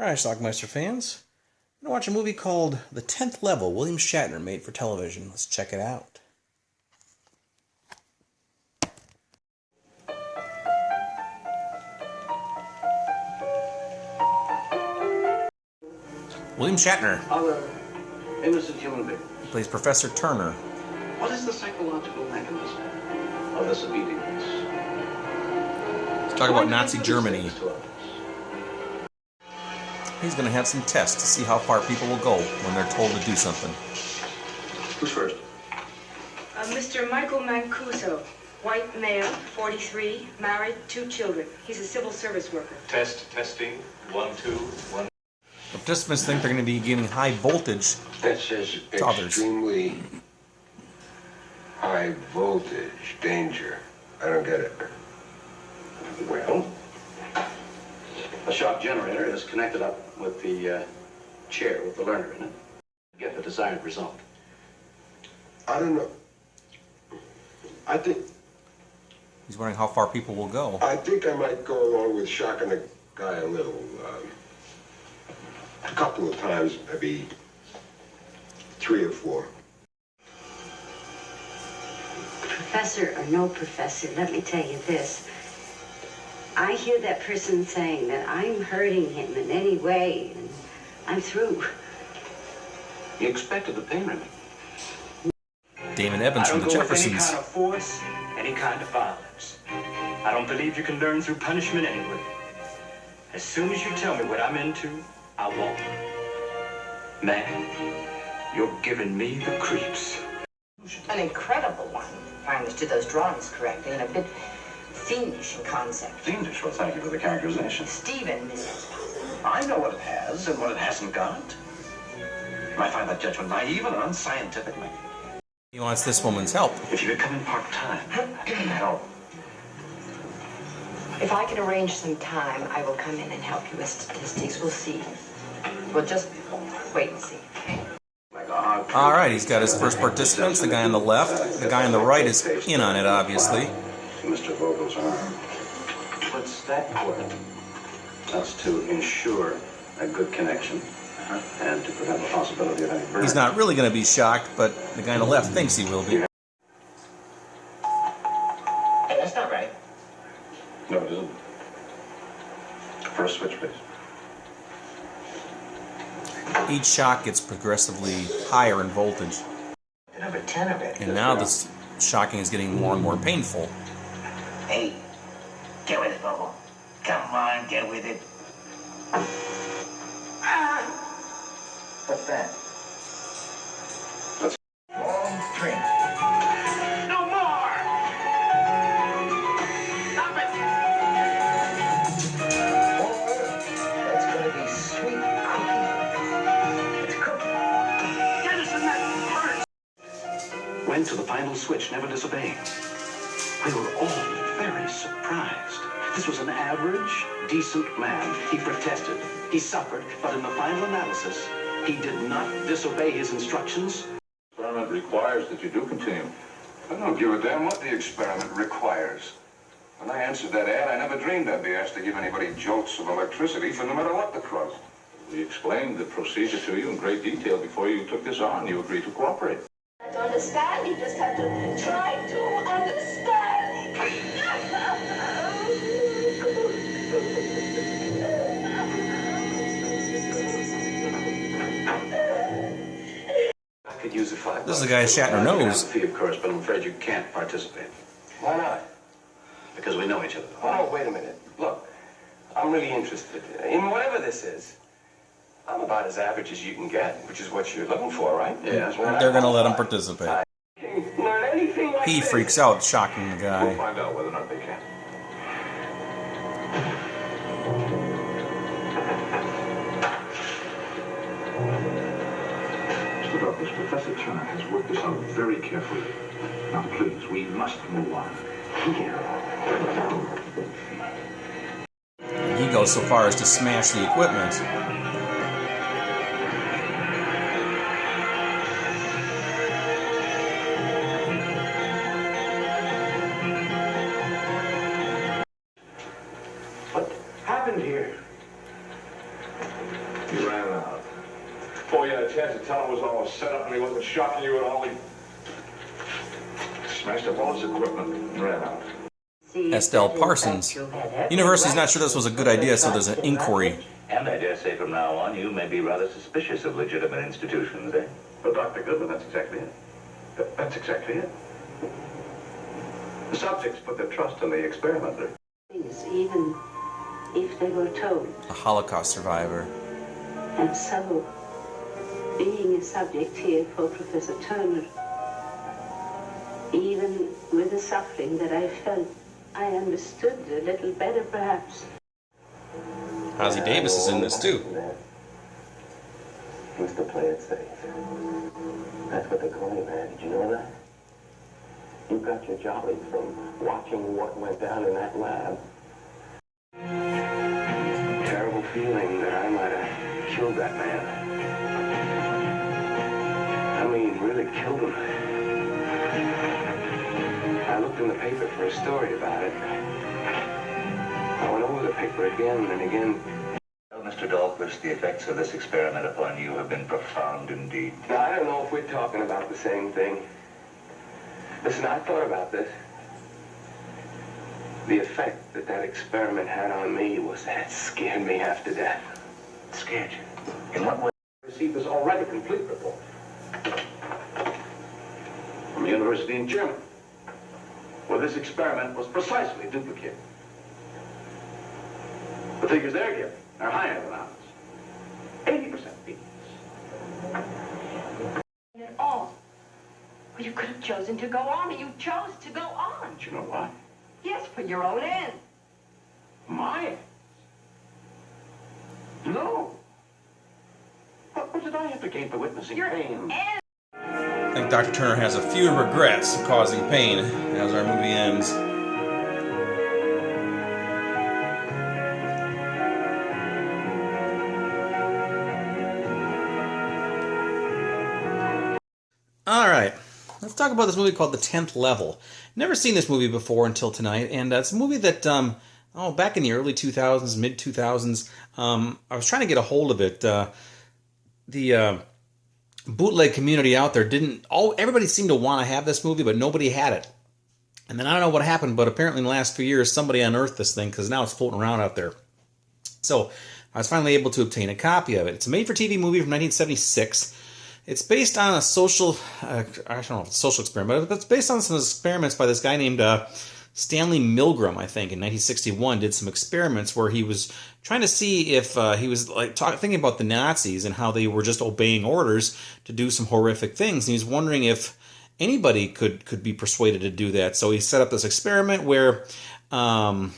Alright, Schlockmeister fans. I'm going to watch a movie called The 10th Level, William Shatner made for television. Let's check it out. William Shatner. Other innocent human being. He plays Professor Turner. What is the psychological mechanism of this obedience? Let's talk about Nazi Germany. He's going to have some tests to see how far people will go when they're told to do something. Who's first? Mr. Michael Mancuso, white male, 43, married, 2 children. He's a civil service worker. Testing. 1, 2, 1. The participants think they're going to be giving high voltage That says to others. extremely high voltage danger. I don't get it. Well, a shock generator is connected up with the chair with the learner in it. Get the desired result. I don't know. I think He's wondering how far people will go. I might go along with shocking the guy a little. A couple of times, maybe 3 or 4. Professor or no professor, let me tell you this. I hear that person saying that I'm hurting him in any way, and I'm through. He expected the payment. Damon Evans from the Jeffersons. Any kind of force, any kind of violence. I don't believe you can learn through punishment anyway. As soon as you tell me what I'm into, I won't. Man, you're giving me the creeps. An incredible one, if I understood those drawings correctly, and a bit fiendish in concept. Fiendish? Well, thank you for the characterization. Stephen, I know what it has and what it hasn't got. You might find that judgment naive and unscientific, maybe. He wants this woman's help. If you could come in part-time, help. if I can arrange some time, I will come in and help you with statistics. We'll see. We'll just wait and see. Alright, he's got his first participants, the guy on the left. The guy on the right is in on it, obviously. Mr. Vogel's arm. What's that for? That's to ensure a good connection and to prevent the possibility of any burn. He's not really going to be shocked, but the guy on the left thinks he will be. Hey, that's not right. No, it isn't. First switch, please. Each shock gets progressively higher in voltage. Number 10 already. And now this shocking is getting more and more painful. Hey, get with it, Bobo. Come on, get with it. What's that? Long drink. No more! Stop it! That's gonna be sweet cookie. It's cooking. Get us in that first! Went to the final switch, never disobeying. We were all very surprised. This was an average, decent man. He protested, he suffered, but in the final analysis, he did not disobey his instructions. The experiment requires that you do continue. I don't give a damn what the experiment requires. When I answered that ad, I never dreamed I'd be asked to give anybody jolts of electricity for no matter what the crust. We explained the procedure to you in great detail before you took this on. You agreed to cooperate. To understand, you just have to try to understand. I could use a $5. This is the guy Shatner knows. Fee, of course, but I'm afraid you can't participate. Why not? Because we know each other. Oh, wait a minute. Look, I'm really interested in whatever this is. I'm about as average as you can get, which is what you're looking for, right? Yeah. They're going to let him participate. Learn anything like He this. freaks out, shocking the We'll guy. find out whether or not they can. Mr. Douglas, Professor Turner has worked this out very carefully. Now, please, we must move on. He goes so far as to smash the equipment. What happened here? a chance to tell him it was all set up and he wasn't shocking you at all, he smashed up all his equipment and ran out. Estelle Parsons. University's not sure this was a good idea, so there's an inquiry. And I dare say from now on you may be rather suspicious of legitimate institutions, eh? But Dr. Goodman, that's exactly it. That's exactly it. The subjects put their trust in the experimenter. Even if they were told. A Holocaust survivor. And so, being a subject here for Professor Turner, even with the suffering that I felt, I understood a little better, perhaps. Ozzie Davis is in this, too. He used to play it safe. That's what they call him, man. Did you know that? You got your jollies from watching what went down in that lab. Terrible feeling that I might have killed that man. I mean, really killed him. I looked in the paper for a story about it. I went over the paper again and again. Well, Mr. Dahlquist, the effects of this experiment upon you have been profound indeed. Now, I don't know if we're talking about the same thing. Listen, I thought about this. The effect that that experiment had on me was that it scared me half to death. It scared you? In what way? Received this already complete report from a university in Germany, where this experiment was precisely duplicated. The figures they're giving are higher than ours. 80% beats. At all. Well, you could have chosen to go on, but you chose to go on. But you know why? Yes, for your own end. My? No. What did I have to gain for witnessing pain? I think Dr. Turner has a few regrets of causing pain as our movie ends. Alright, let's talk about this movie called The 10th Level. Never seen this movie before until tonight, and it's a movie that, back in the early 2000s, mid-2000s, I was trying to get a hold of it. The bootleg community out there everybody seemed to want to have this movie, but nobody had it. And then I don't know what happened, but apparently in the last few years, somebody unearthed this thing, because now it's floating around out there. So I was finally able to obtain a copy of it. It's a made-for-TV movie from 1976. It's based on a social experiment, but it's based on some experiments by this guy named Stanley Milgram, I think, in 1961, did some experiments where he was trying to see if he was thinking about the Nazis and how they were just obeying orders to do some horrific things. And he was wondering if anybody could be persuaded to do that. So he set up this experiment where they'd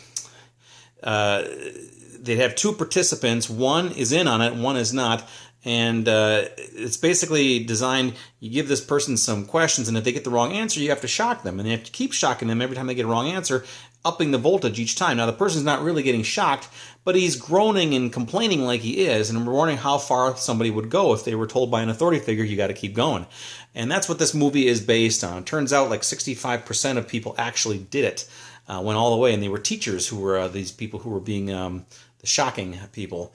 have two participants. One is in on it, one is not. And it's basically designed, you give this person some questions, and if they get the wrong answer, you have to shock them. And you have to keep shocking them every time they get a wrong answer, upping the voltage each time. Now, the person's not really getting shocked, but he's groaning and complaining like he is, and we're wondering how far somebody would go if they were told by an authority figure, you got to keep going. And that's what this movie is based on. It turns out like 65% of people actually did it, went all the way, and they were teachers who were these people who were being the shocking people.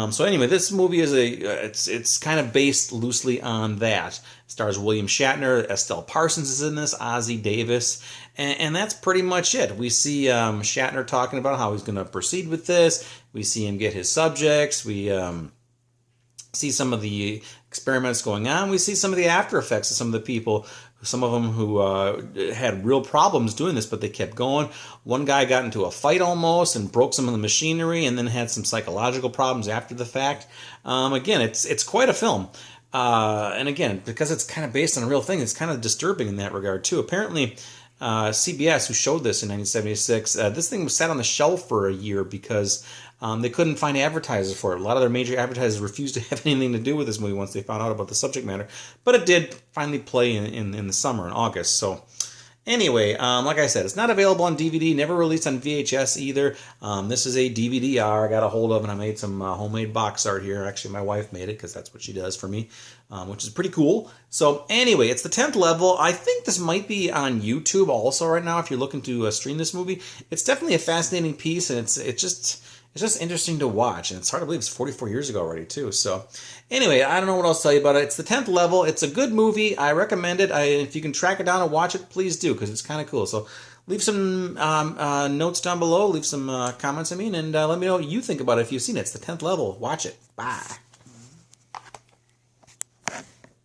So anyway, this movie is it's kind of based loosely on that. It stars William Shatner, Estelle Parsons is in this, Ozzie Davis, and that's pretty much it. We see Shatner talking about how he's going to proceed with this. We see him get his subjects. We see some of the experiments going on. We see some of the after effects of some of the people, some of them who had real problems doing this, but they kept going. One guy got into a fight almost and broke some of the machinery and then had some psychological problems after the fact. Again, it's quite a film. And again, because it's kind of based on a real thing, it's kind of disturbing in that regard too. Apparently, CBS, who showed this in 1976, this thing was sat on the shelf for a year because they couldn't find advertisers for it. A lot of their major advertisers refused to have anything to do with this movie once they found out about the subject matter. But it did finally play in the summer, in August. So anyway, like I said, it's not available on DVD, never released on VHS either. This is a DVD-R I got a hold of, and I made some homemade box art here. Actually, my wife made it because that's what she does for me, which is pretty cool. So anyway, it's The 10th Level. I think this might be on YouTube also right now if you're looking to stream this movie. It's definitely a fascinating piece, and it's just interesting to watch, and it's hard to believe it's 44 years ago already too. So anyway, I don't know what else to tell you about it. It's the 10th level. It's a good movie. I recommend it. If you can track it down and watch it, please do, because it's kind of cool. So leave some notes down below. Leave some comments, and let me know what you think about it if you've seen it. It's the 10th level. Watch it. Bye.